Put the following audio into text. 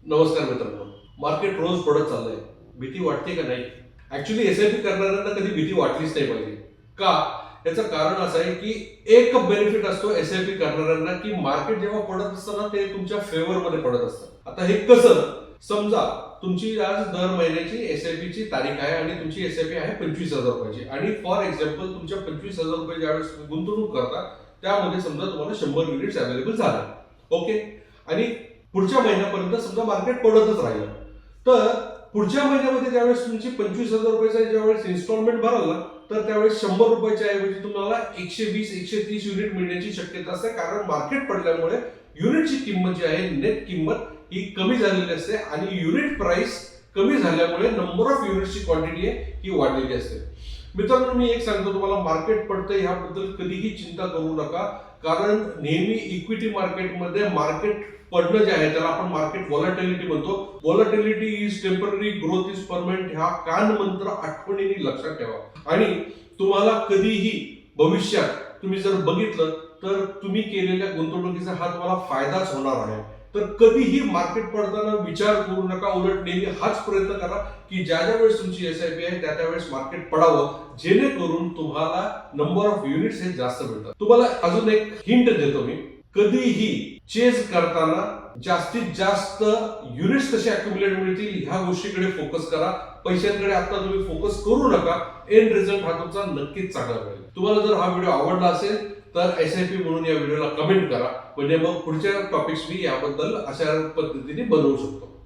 नमस्कार मित्रांनो. मार्केट रोज पडत चाललंय. भीती वाटते का नाही? ऍक्च्युली एसआयपी करणाऱ्यांना कधी भीती वाटलीच नाही पाहिजे. का? याचं कारण असं आहे की एक बेनिफिट असतो एसआयपी करणाऱ्यांना की मार्केट जेव्हा पडत असतं ना ते तुमच्या फेवर मध्ये पडत असतं. आता हे कसं? समजा तुमची आज दर महिन्याची एसआयपी ची तारीख आहे आणि तुमची एसआयपी आहे 25,000 रुपयाची आणि फॉर एक्झाम्पल तुमच्या 25,000 रुपये ज्यावेळेस गुंतवणूक करता त्यामध्ये समजा तुम्हाला 100 युनिट्स अवेलेबल झाले. ओके. आणि पुढच्या महिन्यापर्यंत समजा मार्केट पडतच राहिलं तर पुढच्या महिन्यामध्ये ज्यावेळेस तुमची 25,000 रुपयाचा ज्यावेळेस इन्स्टॉलमेंट भराल ना तर त्यावेळेस 100 रुपयाच्या ऐवजी तुम्हाला 120-130 युनिट मिळण्याची शक्यता असते. कारण मार्केट पडल्यामुळे युनिटची किंमत जी आहे नेट किंमत ही कमी झालेली असते आणि युनिट प्राइस कमी झाल्यामुळे नंबर ऑफ युनिटची क्वांटिटी आहे ही वाढलेली असते. मित्रांनो, मी एक सांगतो तुम्हाला, मार्केट पडतंय ह्याबद्दल कधीही चिंता करू नका. कारण नेहमी इक्विटी मार्केटमध्ये मार्केट पडणं जे आहे त्याला आपण मार्केट व्हॉलॅटिलिटी म्हणतो. Volatility is temporary, growth is permanent. ह्या कान मंत्र आठवणीने लक्षात ठेवा. आणि तुम्हाला कधीही भविष्यात तुम्ही जर बघितलं तर तुम्ही केलेल्या गुंतवणुकीचा हा तुम्हाला फायदाच होणार आहे. तर कधीही मार्केट पडताना विचार करू नका. उलट नेहमी हाच प्रयत्न करा की ज्या ज्या वेळेस तुमची एसआयपी आहे त्या त्यावेळेस मार्केट पडावं, जेणेकरून तुम्हाला नंबर ऑफ युनिट्स हे जास्त मिळतात. तुम्हाला अजून एक हिंट देतो मी. कधीही चेस करताना जास्तीत जास्त युनिट्स कसे अक्युमुलेट मिळतील ह्या गोष्टीकडे फोकस करा. पैशांकडे आता तुम्ही फोकस करू नका. एंड रिझल्ट हा तुमचा नक्कीच चांगला मिळेल. तुम्हाला जर हा व्हिडिओ आवडला असेल तर एसआयपी म्हणून या व्हिडिओला कमेंट करा. म्हणजे मग पुढच्या टॉपिक्स मी याबद्दल अशा पद्धतीने बनवू शकतो.